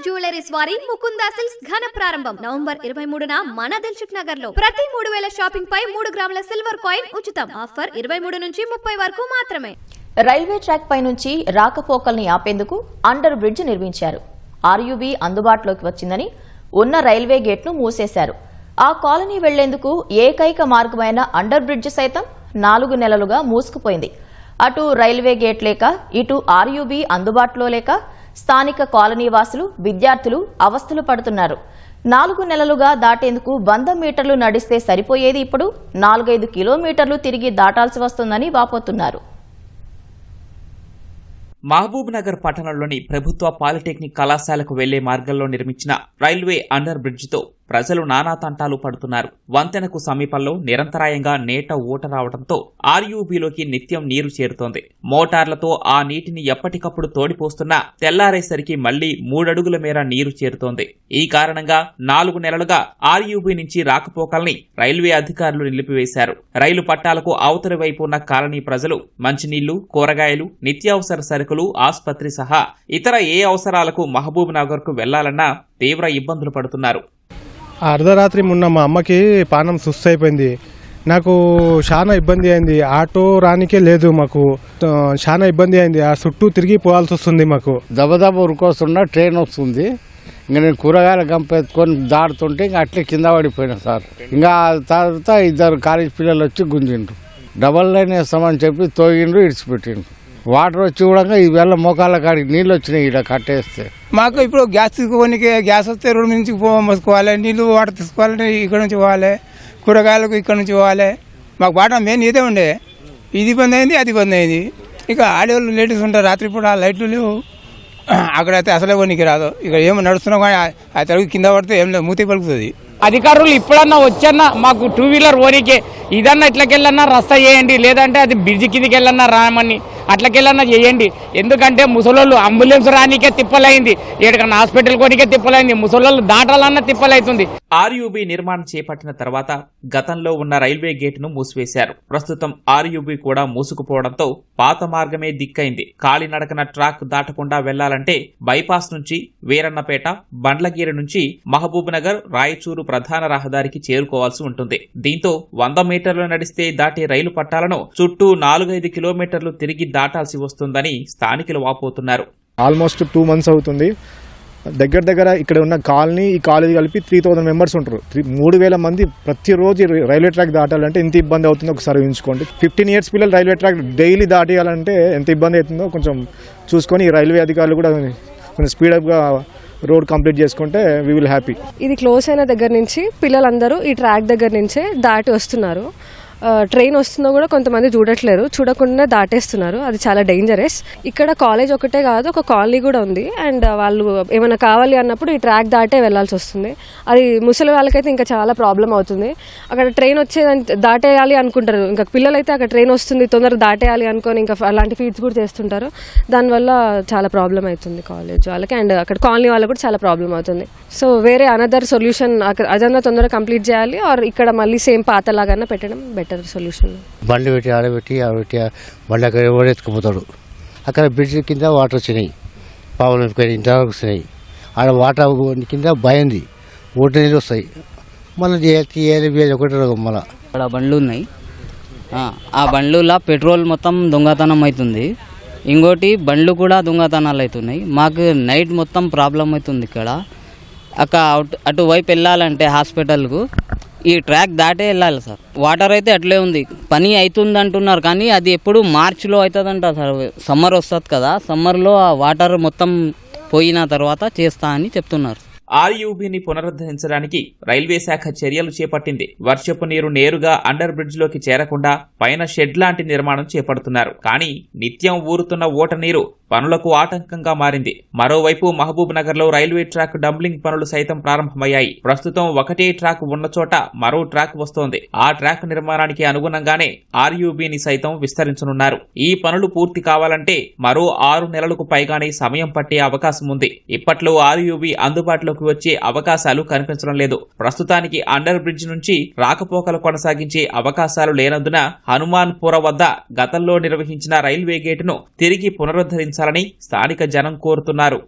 Jewelleries వారి Mukunda silks ఘన ప్రారంభం నవంబర్ 23న మన దిల్సుఖ్ నగర్ లో ప్రతి 3000 షాపింగ్ పై 3 గ్రాముల సిల్వర్ కాయిన్ ఉచితం. ఆఫర్ 23 నుంచి 30 వరకు మాత్రమే. రైల్వే ట్రాక్ పై నుంచి రాకపోకల్ని ఆపేందుకు అండర్ బ్రిడ్జ్ నిర్మించారు. ఆర్యూబీ అందుబాటులోకి వచ్చిందని ఉన్న రైల్వే గేట్ ను మూసేశారు. ఆ కాలనీ వెళ్లేందుకు ఏకైక మార్గమైన అండర్ బ్రిడ్జ్ సైతం 4 నెలలుగా మూసుకుపోయింది. అటు రైల్వే గేట్ లేక ఇటు ఆర్యూబీ అందుబాటులో లేక స్థానిక కాలనీ వాసులు విద్యార్థులు అవస్థలు పడుతున్నారు. 4 నెలలుగా దాటేందుకు 100 మీటర్లు నడిస్తే సరిపోయేది ఇప్పుడు 4-5 కిలోమీటర్లు తిరిగి దాటాల్సి వస్తుందని వాపోతున్నారు. మహబూబ్ నగర్ పట్టణంలోని ప్రభుత్వ పాలిటెక్నిక్ కళాశాలకు వెళ్లే మార్గంలో నిర్మించిన రైల్వే అండర్ బ్రిడ్జితో ప్రజలు నానా తంటాలు పడుతున్నారు. వంతెనకు సమీపంలో నిరంతరాయంగా నేట ఊట రావడంతో ఆర్యూబీలోకి నిత్యం నీరు చేరుతోంది. మోటార్లతో ఆ నీటిని ఎప్పటికప్పుడు తోడిపోస్తున్నా తెల్లారేసరికి మళ్లీ 3 అడుగుల మేర నీరు చేరుతోంది. ఈ కారణంగా 4 నెలలుగా ఆర్యూబీ నుంచి రాకపోకల్ని రైల్వే అధికారులు నిలిపివేశారు. రైలు పట్టాలకు అవతలి వైపు ఉన్న కాలనీ ప్రజలు మంచినీళ్లు, కూరగాయలు, నిత్యావసర సరుకులు, ఆసుపత్రి సహా ఇతర ఏ అవసరాలకు మహబూబ్ నగర్ కు వెళ్లాలన్నా తీవ్ర ఇబ్బందులు పడుతున్నారు. అర్ధరాత్రి మొన్న మా అమ్మకి పానం సుస్థ అయిపోయింది. నాకు చాలా ఇబ్బంది అయింది. ఆటో రానికే లేదు. మాకు చాలా ఇబ్బంది అయింది. ఆ చుట్టూ తిరిగి పోవాల్సి వస్తుంది. మాకు దబదబ ఉరుకొస్తున్నా ట్రైన్ వస్తుంది. ఇంకా నేను కూరగాయలు గంపెత్తుకొని దాడుతుంటే ఇంకా అట్లే కింద పడిపోయినా సార్. ఇంకా తర్వాత 2 కాలేజ్ పిల్లలు వచ్చి గుంజిండ్రు. డబల్ లైన్ వేస్తామని చెప్పి తోగిండ్రు, ఇడిచిపెట్టిండ్రు. వాటర్ వచ్చి కూడా ఈ వేళ మోకాళ్ళ కాడికి నీళ్ళు వచ్చినాయి. ఇక్కడ కట్టేస్తే మాకు ఇప్పుడు గ్యాస్ తీసుకోనికి గ్యాస్ వస్తే రోడ్డు నుంచి మోసుకోవాలి, నీళ్ళు వాటర్ తీసుకోవాలంటే ఇక్కడ నుంచి పోవాలి, కూరగాయలకు ఇక్కడ నుంచి పోవాలి. మాకు బాట మెయిన్ ఇదే ఉండే. ఇది బంద్ అయింది, అది బంద్ అయింది. ఇక ఆడేవాళ్ళు లేడీస్ ఉంటారు. రాత్రిపూట లైట్లు లేవు. అక్కడైతే అసలే కొనికి రాదు. ఇక ఏమో నడుస్తున్నాం కానీ ఆ తడుగు కింద పడితే ఏం లేదు, మూతి పలుకుతుంది. అధికారులు ఇప్పుడన్నా వచ్చన్నా మాకు 2 వీలర్ ఓనికే ఇదన్నా ఇట్లకెళ్ళన్నా రస్తా చేయండి, లేదంటే అది బ్రిడ్జి కిందికి వెళ్ళన్నా రామని అట్లకెళ్ళన్నా చేయండి. ఎందుకంటే ముసలోళ్ళు అంబులెన్స్ రానికే తిప్పలైంది, ఎక్కడికన్నా హాస్పిటల్ కొనికే తిప్పలైంది, ముసలోళ్ళు దాటాలన్నా తిప్పలైతుంది. ఆర్యూబీ నిర్మాణం చేపట్టిన తర్వాత గతంలో ఉన్న రైల్వే గేటును మూసివేశారు. ప్రస్తుతం ఆర్యూబీ కూడా మూసుకుపోవడంతో పాత మార్గమే దిక్కైంది. కాలినడకన ట్రాక్ దాటకుండా వెళ్లాలంటే బైపాస్ నుంచి వీరన్నపేట, బండ్లగీరి నుంచి మహబూబ్ నగర్, రాయచూరు ప్రధాన రహదారికి చేరుకోవాల్సి ఉంటుంది. దీంతో 100 మీటర్లు నడిస్తే దాటే రైలు పట్టాలను చుట్టూ 4-5 కిలోమీటర్లు తిరిగి దాటాల్సి వస్తుందని స్థానికులు వాపోతున్నారు. ఆల్మోస్ట్ 2 months అవుతుంది. దగ్గర ఇక్కడ ఉన్న కాలనీ, ఈ కాలేజీ కలిపి 3000 మెంబర్స్ ఉంటారు. 3000 మంది ప్రతిరోజు రైల్వే ట్రాక్ దాటాలంటే ఎంత ఇబ్బంది అవుతుందో ఒకసారి ఊహించుకోండి. 15 years పిల్లలు రైల్వే ట్రాక్ డైలీ దాటేయాలంటే ఎంత ఇబ్బంది అవుతుందో కొంచెం చూసుకొని ఈ రైల్వే అధికారులు కూడా కొంచెం స్పీడప్గా రోడ్ కంప్లీట్ చేసుకుంటే వీ విల్ హ్యాపీ. ఇది క్లోజ్ అయిన దగ్గర నుంచి పిల్లలందరూ ఈ ట్రాక్ దగ్గర నుంచే దాటి వస్తున్నారు. ట్రైన్ వస్తుందో కూడా కొంతమంది చూడట్లేరు, చూడకుండా దాటేస్తున్నారు. అది చాలా డేంజరస్. ఇక్కడ కాలేజ్ ఒకటే కాదు, ఒక కాలనీ కూడా ఉంది. అండ్ వాళ్ళు ఏమైనా కావాలి అన్నప్పుడు ఈ ట్రాక్ దాటే వెళ్లాల్సి వస్తుంది. అది ముసలి వాళ్ళకైతే ఇంకా చాలా ప్రాబ్లం అవుతుంది. అక్కడ ట్రైన్ వచ్చేది దాటేయాలి అనుకుంటారు, ఇంకా పిల్లలైతే అక్కడ ట్రైన్ వస్తుంది తొందరగా దాటేయాలి అనుకొని ఇంకా అలాంటి ఫీట్స్ కూడా చేస్తుంటారు. దానివల్ల చాలా ప్రాబ్లం అవుతుంది కాలేజ్ వాళ్ళకి, అండ్ అక్కడ కాలనీ వాళ్ళకి కూడా చాలా ప్రాబ్లం అవుతుంది. సో వేరే అనదర్ సొల్యూషన్ అదన్నా తొందరగా కంప్లీట్ చేయాలి, ఆర్ ఇక్కడ మళ్ళీ సేమ్ పాతలాగా పెట్టడం బెటర్ సొల్యూషన్. బండి పెట్టి ఆడబెట్టి బండి అక్కడ ఎవరు ఎత్తుకుపోతాడు. అక్కడ బ్రిడ్జ్ కింద వాటర్ వచ్చినాయి, పావులు ఇంతవరకు వస్తున్నాయి. ఆడ వాటర్ కింద భయంది, ఓటు నీళ్ళు వస్తాయి. మళ్ళీ ఒకటి మళ్ళీ అక్కడ బండ్లు ఉన్నాయి. ఆ బండ్లలో పెట్రోల్ మొత్తం దొంగతనం అవుతుంది. ఇంకోటి బండ్లు కూడా దొంగతనాలు అవుతున్నాయి. మాకు నైట్ మొత్తం ప్రాబ్లం అవుతుంది. ఇక్కడ అటువైపు వెళ్ళాలంటే హాస్పిటల్కు ఈ ట్రాక్ దాటే వెళ్ళాలి సార్. వాటర్ అయితే అట్లే ఉంది, పని అవుతుంది అంటున్నారు కానీ అది ఎప్పుడు మార్చిలో అవుతుందంట సార్. సమ్మర్ వస్తుంది కదా, సమ్మర్లో ఆ వాటర్ మొత్తం పోయిన తర్వాత చేస్తా అని చెప్తున్నారు. ఆర్యూబీని పునరుద్ధరించడానికి రైల్వే శాఖ చర్యలు చేపట్టింది. వర్షపు నీరు నేరుగా అండర్ బ్రిడ్జ్ లోకి చేరకుండా పైన షెడ్ లాంటి నిర్మాణం చేపడుతున్నారు. కానీ నిత్యం ఊరుతున్న ఓట నీరు పనులకు ఆటంకంగా మారింది. మరోవైపు మహబూబ్ నగర్ లో రైల్వే ట్రాక్ డంబ్లింగ్ పనులు సైతం ప్రారంభమయ్యాయి. ప్రస్తుతం ఒకటే ట్రాక్ ఉన్న చోట మరో ట్రాక్ వస్తోంది. ఆ ట్రాక్ నిర్మాణానికి అనుగుణంగానే ఆర్యూబీని సైతం విస్తరించనున్నారు. ఈ పనులు పూర్తి కావాలంటే మరో 6 నెలలకు పైగానే సమయం పట్టే అవకాశం ఉంది. ఇప్పట్లో ఆర్యూబీ అందుబాటులోకి వచ్చే అవకాశాలు కనిపించడం లేదు. ప్రస్తుతానికి అండర్ బ్రిడ్జ్ నుంచి రాకపోకలు కొనసాగించే అవకాశాలు లేనందున హనుమాన్పుర వద్ద గతంలో నిర్వహించిన రైల్వే గేటును తిరిగి పునరుద్ధరించాలని స్థానిక జనం కోరుతున్నారు.